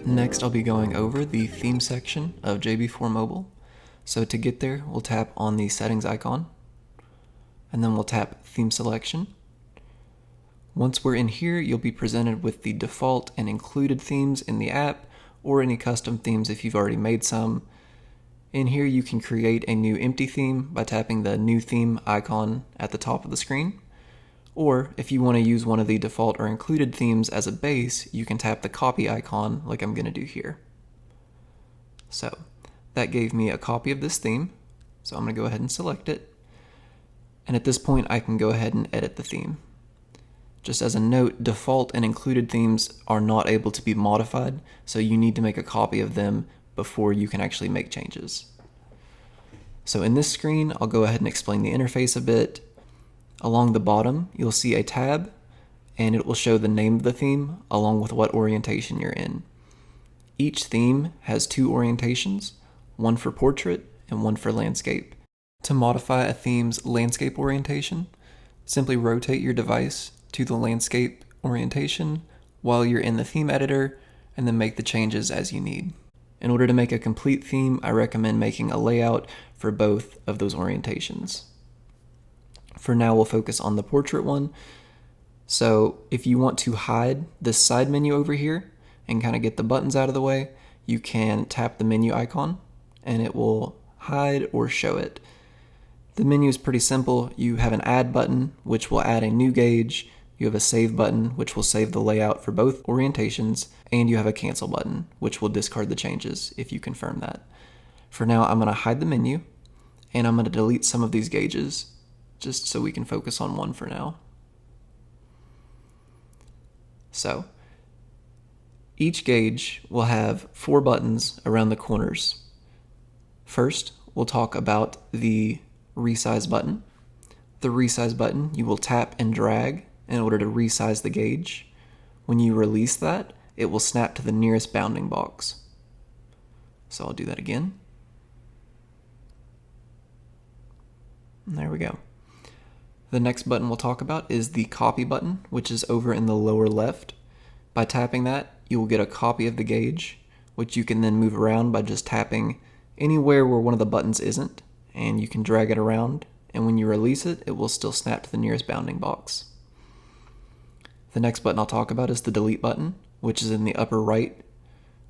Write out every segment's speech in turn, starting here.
Next, I'll be going over the theme section of JB4 Mobile. So to get there, we'll tap on the settings icon, and then we'll tap theme selection. Once we're in here, you'll be presented with the default and included themes in the app, or any custom themes if you've already made some. In here, you can create a new empty theme by tapping the new theme icon at the top of the screen. Or if you want to use one of the default or included themes as a base, you can tap the copy icon like I'm going to do here. So that gave me a copy of this theme, so I'm going to go ahead and select it. And at this point, I can go ahead and edit the theme. Just as a note, default and included themes are not able to be modified, so you need to make a copy of them before you can actually make changes. So in this screen, I'll go ahead and explain the interface a bit. Along the bottom, you'll see a tab, and it will show the name of the theme along with what orientation you're in. Each theme has two orientations, one for portrait and one for landscape. To modify a theme's landscape orientation, simply rotate your device to the landscape orientation while you're in the theme editor, and then make the changes as you need. In order to make a complete theme, I recommend making a layout for both of those orientations. For now, we'll focus on the portrait one. So if you want to hide this side menu over here and kind of get the buttons out of the way, you can tap the menu icon and it will hide or show it. The menu is pretty simple. You have an add button, which will add a new gauge. You have a save button, which will save the layout for both orientations, and you have a cancel button, which will discard the changes if you confirm that. For now, I'm going to hide the menu, and I'm going to delete some of these gauges, just so we can focus on one for now. So, each gauge will have 4 buttons around the corners. First, we'll talk about the resize button. The resize button you will tap and drag in order to resize the gauge. When you release that, it will snap to the nearest bounding box. So I'll do that again. And there we go. The next button we'll talk about is the copy button, which is over in the lower left. By tapping that, you will get a copy of the gauge, which you can then move around by just tapping anywhere where one of the buttons isn't, and you can drag it around, and when you release it, it will still snap to the nearest bounding box. The next button I'll talk about is the delete button, which is in the upper right.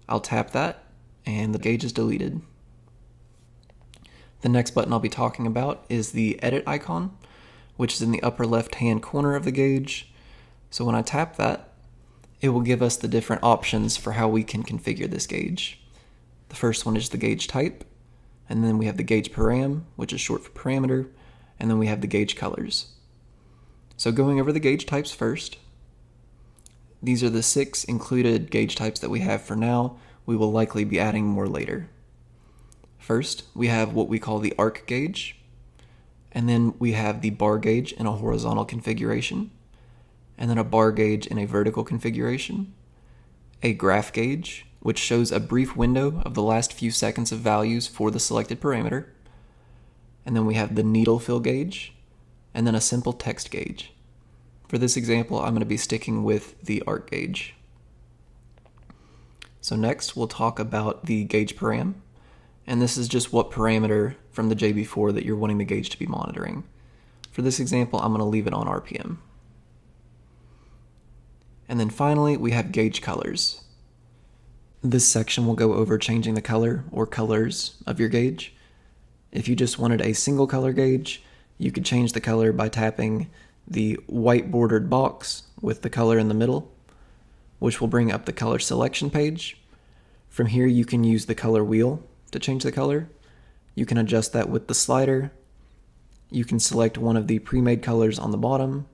I'll tap that, and the gauge is deleted. The next button I'll be talking about is the edit icon, which is in the upper left-hand corner of the gauge. So when I tap that, it will give us the different options for how we can configure this gauge. The first one is the gauge type, and then we have the gauge param, which is short for parameter, and then we have the gauge colors. So going over the gauge types first, these are the 6 included gauge types that we have for now. We will likely be adding more later. First, we have what we call the arc gauge, and then we have the bar gauge in a horizontal configuration, and then a bar gauge in a vertical configuration, a graph gauge, which shows a brief window of the last few seconds of values for the selected parameter, and then we have the needle fill gauge, and then a simple text gauge. For this example, I'm going to be sticking with the arc gauge. So next, we'll talk about the gauge param, and this is just what parameter from the JB4 that you're wanting the gauge to be monitoring. For this example, I'm going to leave it on RPM. And then finally, we have gauge colors. This section will go over changing the color or colors of your gauge. If you just wanted a single color gauge, you could change the color by tapping the white bordered box with the color in the middle, which will bring up the color selection page. From here, you can use the color wheel to change the color. You can adjust that with the slider. You can select one of the pre-made colors on the bottom,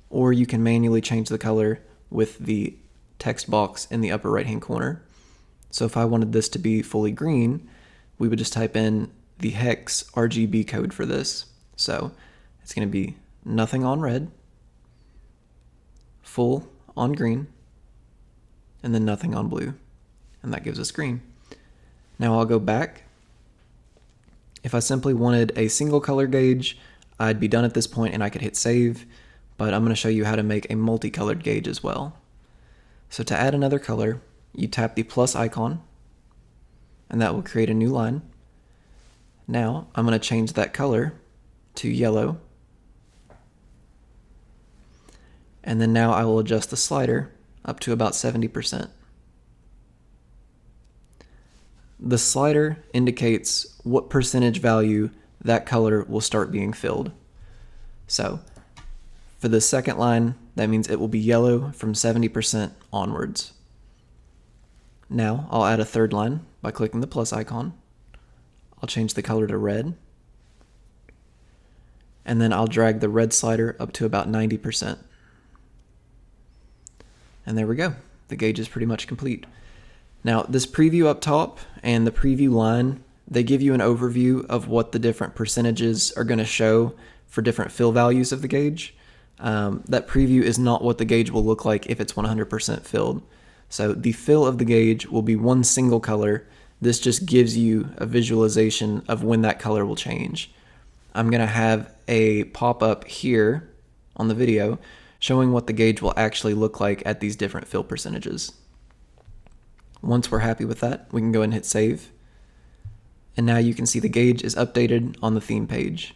or you can manually change the color with the text box in the upper right hand corner. So if I wanted this to be fully green, we would just type in the hex RGB code for this. So it's going to be nothing on red, full on green, and then nothing on blue. And that gives us green. Now I'll go back. If I simply wanted a single color gauge, I'd be done at this point and I could hit save, but I'm going to show you how to make a multicolored gauge as well. So to add another color, you tap the plus icon, and that will create a new line. Now I'm going to change that color to yellow, and then now I will adjust the slider up to about 70%. The slider indicates what percentage value that color will start being filled. So for the second line, that means it will be yellow from 70% onwards. Now I'll add a third line by clicking the plus icon. I'll change the color to red, and then I'll drag the red slider up to about 90%. And there we go. The gauge is pretty much complete. Now this preview up top and the preview line, they give you an overview of what the different percentages are going to show for different fill values of the gauge. That preview is not what the gauge will look like if it's 100% filled. So the fill of the gauge will be one single color. This just gives you a visualization of when that color will change. I'm going to have a pop-up here on the video showing what the gauge will actually look like at these different fill percentages. Once we're happy with that, we can go ahead and hit save. And now you can see the gauge is updated on the theme page.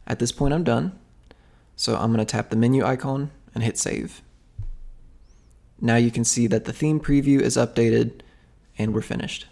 At this point I'm done. So I'm going to tap the menu icon and hit save. Now you can see that the theme preview is updated and we're finished.